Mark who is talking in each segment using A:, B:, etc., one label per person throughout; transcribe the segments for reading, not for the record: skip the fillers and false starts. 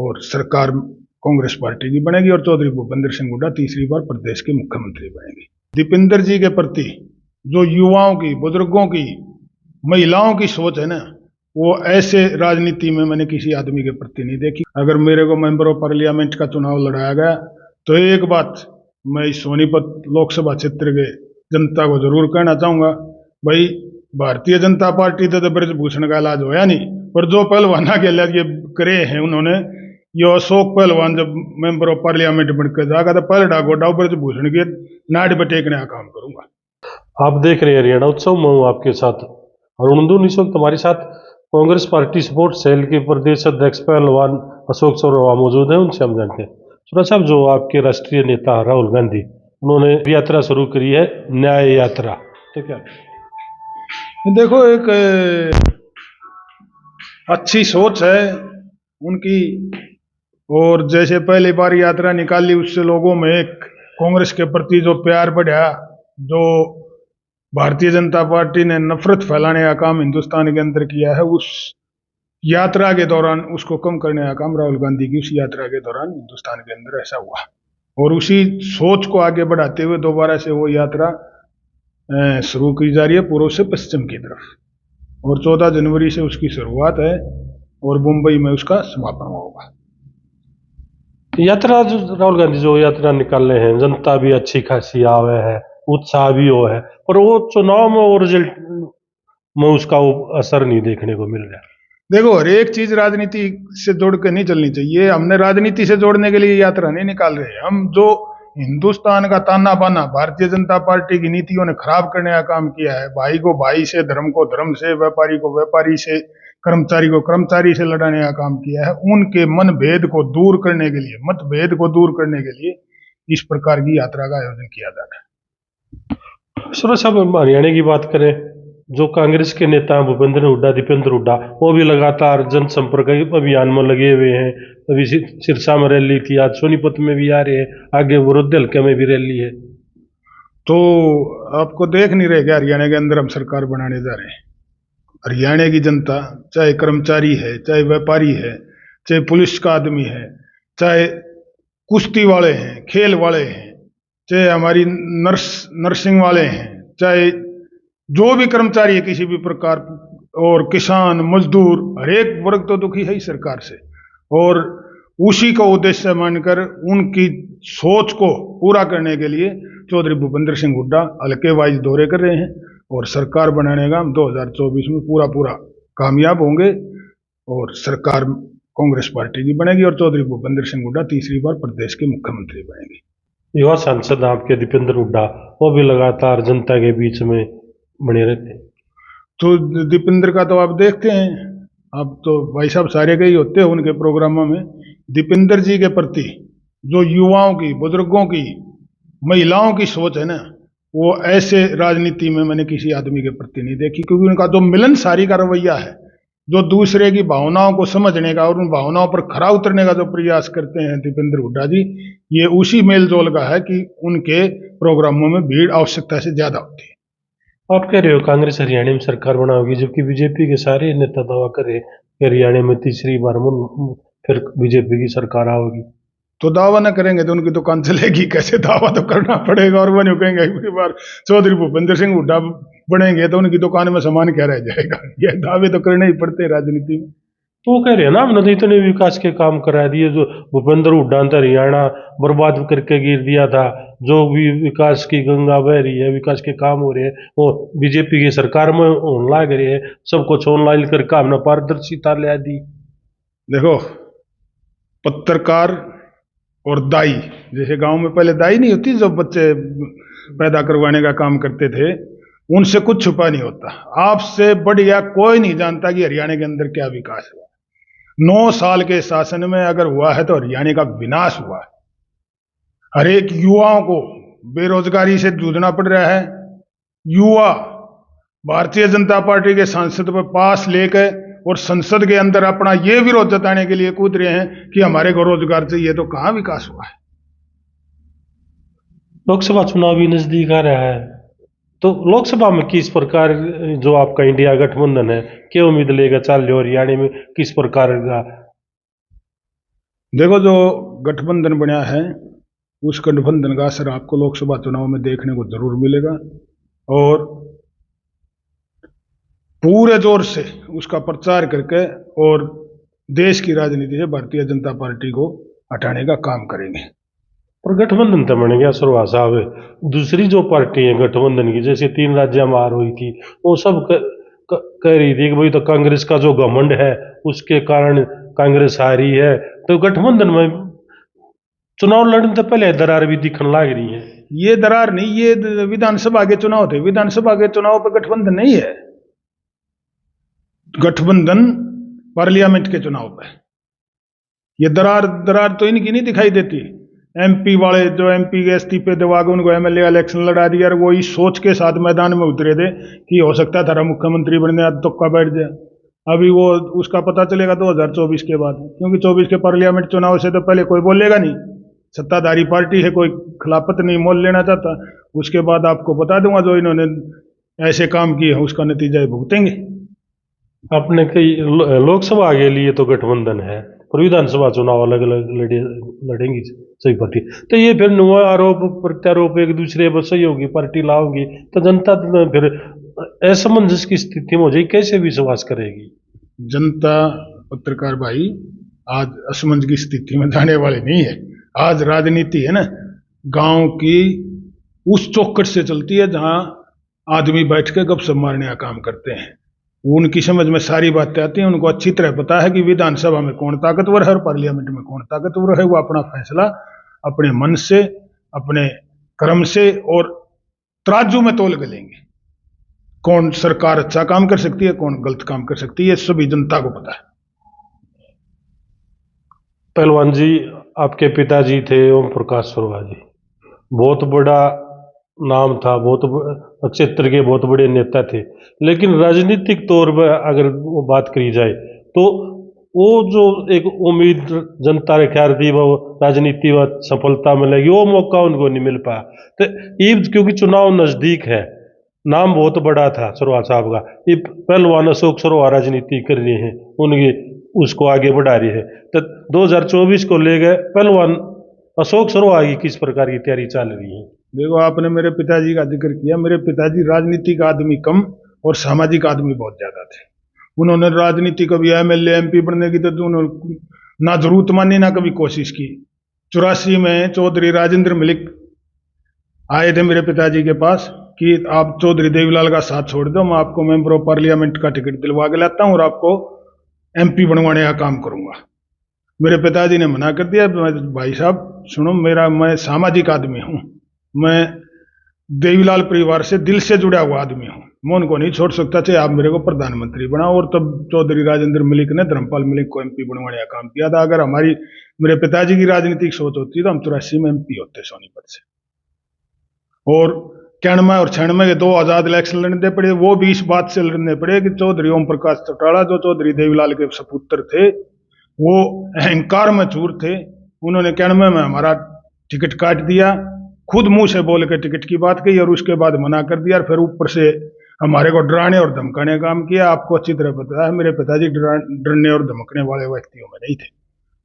A: और सरकार कांग्रेस पार्टी की बनेगी और चौधरी भूपेंद्र सिंह हुड्डा तीसरी बार प्रदेश के मुख्यमंत्री बनेंगे। दीपेंद्र जी के प्रति जो युवाओं की, बुजुर्गों की, महिलाओं की सोच है ना, वो ऐसे राजनीति में मैंने किसी आदमी के प्रति नहीं देखी। अगर मेरे को मेंबर ऑफ पार्लियामेंट का चुनाव लड़ाया गया तो एक बात मैं इस सोनीपत लोकसभा क्षेत्र के जनता को जरूर कहना चाहूंगा, भाई भारतीय जनता पार्टी तो ब्रजभूषण का इलाज होया नहीं, पर जो पहलवाना के इलाज ये करे हैं उन्होंने, ये अशोक पहलवान जब मेंबर ऑफ पार्लियामेंट बनकर जाएगा तो पहले डागोडा ब्रजभूषण के नाड़ बटेकने का काम करूंगा।
B: आप देख रहे हैं हरियाणा उत्सव, मैं हूं आपके साथ अरुण। इस वक्त हमारे साथ कांग्रेस पार्टी सपोर्ट सेल के प्रदेश अध्यक्ष पहलवान अशोक सोरवा मौजूद है, उनसे हम जानते हैं। सोरा साहब, जो आपके राष्ट्रीय नेता राहुल गांधी, उन्होंने यात्रा शुरू करी है, न्याय यात्रा, तो क्या
A: देखो, एक अच्छी सोच है उनकी, और जैसे पहली बार यात्रा निकाली उससे लोगों में एक कांग्रेस के प्रति जो प्यार बढ़ा, जो भारतीय जनता पार्टी ने नफरत फैलाने का काम हिंदुस्तान के अंदर किया है, उस यात्रा के दौरान उसको कम करने का काम राहुल गांधी की उस यात्रा के दौरान हिंदुस्तान के अंदर ऐसा हुआ, और उसी सोच को आगे बढ़ाते हुए दोबारा से वो यात्रा शुरू की जा रही है पूर्व से पश्चिम की तरफ, और 14 जनवरी से उसकी शुरुआत है और मुंबई में उसका समापन होगा।
B: यात्रा जो राहुल गांधी जो यात्रा निकाल रहे हैं, जनता भी अच्छी खासी आवे है, उत्साह भी हो है, पर वो चुनाव में और रिजल्ट में उसका वो असर नहीं देखने को मिल रहा।
A: देखो, हर एक चीज राजनीति से जोड़ के नहीं चलनी चाहिए। हमने राजनीति से जोड़ने के लिए यात्रा नहीं निकाल रहे। हम जो हिंदुस्तान का ताना बाना भारतीय जनता पार्टी की नीतियों ने खराब करने का काम किया है, भाई को भाई से, धर्म को धर्म से, व्यापारी को व्यापारी से, कर्मचारी को कर्मचारी से लड़ाने का काम किया है, उनके मनभेद को दूर करने के लिए, मतभेद को दूर करने के लिए इस प्रकार की यात्रा का आयोजन किया जा रहा है।
B: सुरेश साहब, हरियाणा की बात करें, जो कांग्रेस के नेता भूपेंद्र हुड्डा, दीपेंद्र हुड्डा, वो भी लगातार जनसंपर्क अभियान में लगे हुए हैं। अभी सिरसा में रैली थी, आज सोनीपत में भी आ रहे हैं, आगे विरोधी हल्के में भी रैली है।
A: तो आपको देख नहीं रहे क्या हरियाणा के अंदर हम सरकार बनाने जा रहे हैं? हरियाणा की जनता, चाहे कर्मचारी है, चाहे व्यापारी है, चाहे पुलिस का आदमी है, चाहे कुश्ती वाले हैं, खेल वाले हैं, चाहे हमारी नर्सिंग वाले हैं, चाहे जो भी कर्मचारी है किसी भी प्रकार, और किसान, मजदूर, हर एक वर्ग तो दुखी है ही सरकार से, और उसी को उद्देश्य मानकर उनकी सोच को पूरा करने के लिए चौधरी भूपेंद्र सिंह हुड्डा हल्के वाइज दौरे कर रहे हैं, और सरकार बनाने का 2024 में पूरा कामयाब होंगे, और सरकार कांग्रेस पार्टी की बनेगी और चौधरी भूपेंद्र सिंह हुड्डा तीसरी बार प्रदेश के मुख्यमंत्री बनेंगे।
B: युवा सांसद आपके दीपेंद्र हुड्डा, वो भी लगातार जनता के बीच में बने रहते हैं।
A: तो दीपेंद्र का तो आप देखते हैं, अब तो भाई साहब सारे के ही होते हैं उनके प्रोग्रामों में। दीपेंद्र जी के प्रति जो युवाओं की, बुजुर्गों की, महिलाओं की सोच है ना, वो ऐसे राजनीति में मैंने किसी आदमी के प्रति नहीं देखी, क्योंकि उनका जो मिलनसारी का रवैया है, जो दूसरे की भावनाओं को समझने का और उन भावनाओं पर खरा उतरने का जो प्रयास करते हैं दीपेंद्र हुड्डा जी, ये उसी मेल जोल का है कि उनके प्रोग्रामों में भीड़ आवश्यकता से ज्यादा होती है।
B: आप कह रहे हो कांग्रेस हरियाणा में सरकार बनाओगी, जबकि बीजेपी के सारे नेता दावा करे कि हरियाणा में तीसरी बार फिर बीजेपी की सरकार आओगी।
A: तो दावा न करेंगे तो उनकी दुकान चलेगी कैसे? दावा तो करना पड़ेगा, और वो नहीं कहेंगे अगली बार चौधरी भूपेंद्र सिंह हुड्डा बनेंगे तो उनकी दुकान में सामान क्या रह जाएगा। ये दावे तो करने ही पड़ते हैं राजनीति में।
B: तो वो कह रहे हैं ना, हमने तो इतने विकास के काम करा दिए, जो भूपेंद्र हुड्डा ने हरियाणा बर्बाद करके गिर दिया था, जो भी विकास की गंगा बह रही है, विकास के काम हो रहे हैं, वो बीजेपी की सरकार में होने लग रहे हैं, सब कुछ ऑनलाइन करके हमने पारदर्शिता ले दी।
A: देखो, पत्रकार और दाई, जैसे गांव में पहले दाई नहीं होती जो बच्चे पैदा करवाने का काम करते थे, उनसे कुछ छुपा नहीं होता। आपसे बढ़िया कोई नहीं जानता कि हरियाणा के अंदर क्या विकास हुआ। 9 साल के शासन में अगर हुआ है तो हरियाणा का विनाश हुआ है। हर एक युवाओं को बेरोजगारी से जूझना पड़ रहा है। युवा भारतीय जनता पार्टी के सांसद पर पास लेकर और संसद के अंदर अपना ये विरोध जताने के लिए कूद रहे हैं कि हमारे को रोजगार चाहिए, तो कहां विकास हुआ है?
B: लोकसभा चुनाव भी नजदीक आ रहा है, तो लोकसभा में किस प्रकार जो आपका इंडिया गठबंधन है, क्या उम्मीद लेगा? चाल हरियाणा में किस प्रकार का
A: देखो, जो गठबंधन बना है उस गठबंधन का असर आपको लोकसभा चुनाव में देखने को जरूर मिलेगा, और पूरे जोर से उसका प्रचार करके और देश की राजनीति से भारतीय जनता पार्टी को हटाने का काम करेंगे।
B: और गठबंधन तो बन गया सुरवा साहब, दूसरी जो पार्टी है गठबंधन की, जैसे 3 राज्य में हार हुई थी, वो सब कह रही थी कि भाई तो कांग्रेस का जो घमंड है उसके कारण कांग्रेस हारी है, तो गठबंधन में चुनाव लड़ने से पहले दरार भी दिखने लग रही है।
A: ये दरार नहीं, ये विधानसभा के चुनाव थे, विधानसभा के चुनाव पर गठबंधन नहीं है, गठबंधन पार्लियामेंट के चुनाव पे। ये दरार तो इनकी नहीं दिखाई देती। एमपी वाले जो एमपी के इस्तीफे दवा के उनको एमएलए इलेक्शन लड़ा दिया, और वो इस सोच के साथ मैदान में उतरे थे कि हो सकता था मुख्यमंत्री बनने आज तुक्का बैठ जाए। अभी वो उसका पता चलेगा 2024 के बाद, क्योंकि 24 के पार्लियामेंट चुनाव से तो पहले कोई बोलेगा नहीं, सत्ताधारी पार्टी है, कोई खिलाफत नहीं मोल लेना चाहता। उसके बाद आपको बता दूंगा जो इन्होंने ऐसे काम किए हैं उसका नतीजा भुगतेंगे।
B: अपने कई लोकसभा के लिए तो गठबंधन है, पर विधानसभा चुनाव अलग अलग लड़ेंगी सही पार्टी, तो ये फिर नुआ आरोप प्रत्यारोप एक दूसरे पर सहयोगी पार्टी लाओगी तो जनता तो फिर असमंजस की स्थिति में हो जाएगी, कैसे विश्वास करेगी
A: जनता? पत्रकार भाई, आज असमंजस की स्थिति में जाने वाले नहीं है। आज राजनीति है ना, गांव की उस चौखट से चलती है जहां आदमी बैठ के गपशप मारने का काम करते हैं। उनकी समझ में सारी बातें आती हैं, उनको अच्छी तरह पता है कि विधानसभा में कौन ताकतवर है और पार्लियामेंट में कौन ताकतवर है। वो अपना फैसला अपने मन से, अपने कर्म से और तराजू में तोल के लेंगे। कौन सरकार अच्छा काम कर सकती है, कौन गलत काम कर सकती है, सभी जनता को पता है।
B: पहलवान जी, आपके पिताजी थे ओम प्रकाश सुरवा जी, बहुत बड़ा नाम था, बहुत क्षेत्र के बहुत बड़े नेता थे, लेकिन राजनीतिक तौर पर अगर वो बात करी जाए तो वो जो एक उम्मीद जनता ने ख्याल दी वो राजनीति में सफलता मिलेगी, वो मौका उनको नहीं मिल पाया। तो ये क्योंकि चुनाव नजदीक है, नाम बहुत बड़ा था सुरवा साहब का, ये पहलवान अशोक सुरवा राजनीति कर रहे हैं, उनकी उसको आगे बढ़ा रही है। तो 2024 को ले गए पहलवान अशोक सुरवा की किस प्रकार की तैयारी चल रही है?
A: देखो, आपने मेरे पिताजी का जिक्र किया। मेरे पिताजी राजनीतिक आदमी कम और सामाजिक आदमी बहुत ज्यादा थे। उन्होंने राजनीति कभी एमएलए एमपी बनने की तो उन्होंने ना जरूरत मानी ना कभी कोशिश की। 84 में चौधरी राजेंद्र मलिक आए थे मेरे पिताजी के पास कि आप चौधरी देवीलाल का साथ छोड़ दो, मैं आपको मेंबर ऑफ पार्लियामेंट का टिकट दिलवा के लाता हूं और आपको एमपी बनवाने का काम करूंगा। मेरे पिताजी ने मना कर दिया। भाई साहब सुनो, मैं सामाजिक आदमी हूं, मैं देवीलाल परिवार से दिल से जुड़ा हुआ आदमी हूं, मैं उनको नहीं छोड़ सकता, चाहे आप मेरे को प्रधानमंत्री बनाओ। और तब चौधरी राजेंद्र मलिक ने धर्मपाल मलिक को एमपी बनवाने का काम किया था। अगर मेरे पिताजी की राजनीतिक सोच होती तो हम 84 में एमपी होते सोनीपत से। और 91 और 96 के 2 आजाद इलेक्शन लड़ने पड़े, वो भी इस बात से लड़ने पड़े कि चौधरी ओम प्रकाश चौटाला जो चौधरी देवीलाल के सपुत्र थे, वो अहंकार में चूर थे। उन्होंने 91 में हमारा टिकट काट दिया, खुद मुंह से बोल के टिकट की बात कही और उसके बाद मना कर दिया, और फिर ऊपर से हमारे को डराने और धमकाने का काम किया। आपको अच्छी तरह पता है मेरे पिताजी डरने और धमकने वाले व्यक्तियों में नहीं थे,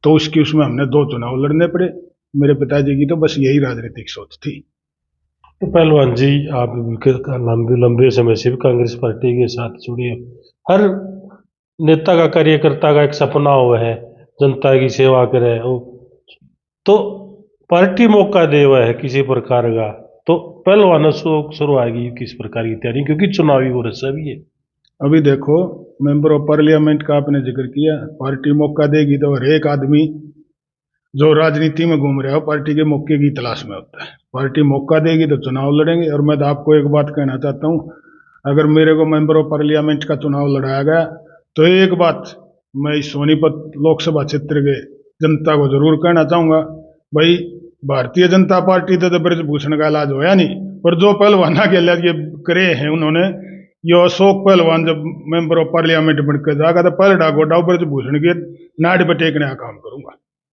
A: तो उसमें हमने 2 चुनाव लड़ने पड़े। मेरे पिताजी की तो बस यही राजनीतिक सोच थी।
B: तो पहलवान जी, आप लंबे समय से भी कांग्रेस पार्टी के साथ जुड़े, हर नेता का कार्यकर्ता का एक सपना हुआ है जनता की सेवा करे, तो पार्टी मौका दे हुआ है किसी प्रकार का, तो पहलवान अशोक सुरवा की किस प्रकार की तैयारी, क्योंकि चुनावी वर्ष भी है।
A: अभी देखो, मेंबर ऑफ पार्लियामेंट का आपने जिक्र किया, पार्टी मौका देगी तो हर एक आदमी जो राजनीति में घूम रहा हो पार्टी के मौके की तलाश में होता है। पार्टी मौका देगी तो चुनाव लड़ेंगे। और मैं तो आपको एक बात कहना चाहता हूं, अगर मेरे को मेंबर ऑफ पार्लियामेंट का चुनाव लड़ाया गया तो एक बात मैं इस सोनीपत लोकसभा क्षेत्र के जनता को जरूर कहना चाहूंगा, भाई भारतीय जनता पार्टी तो ब्रजभूषण का इलाज होया नहीं, पर जो पहलवाना के लिए करे हैं उन्होंने, ये अशोक पहलवान जब मेंबर ऑफ पार्लियामेंट बनकर जाएगा तो पहले डाको ब्रजभूषण के नाड़ पर टेकने का काम करूंगा।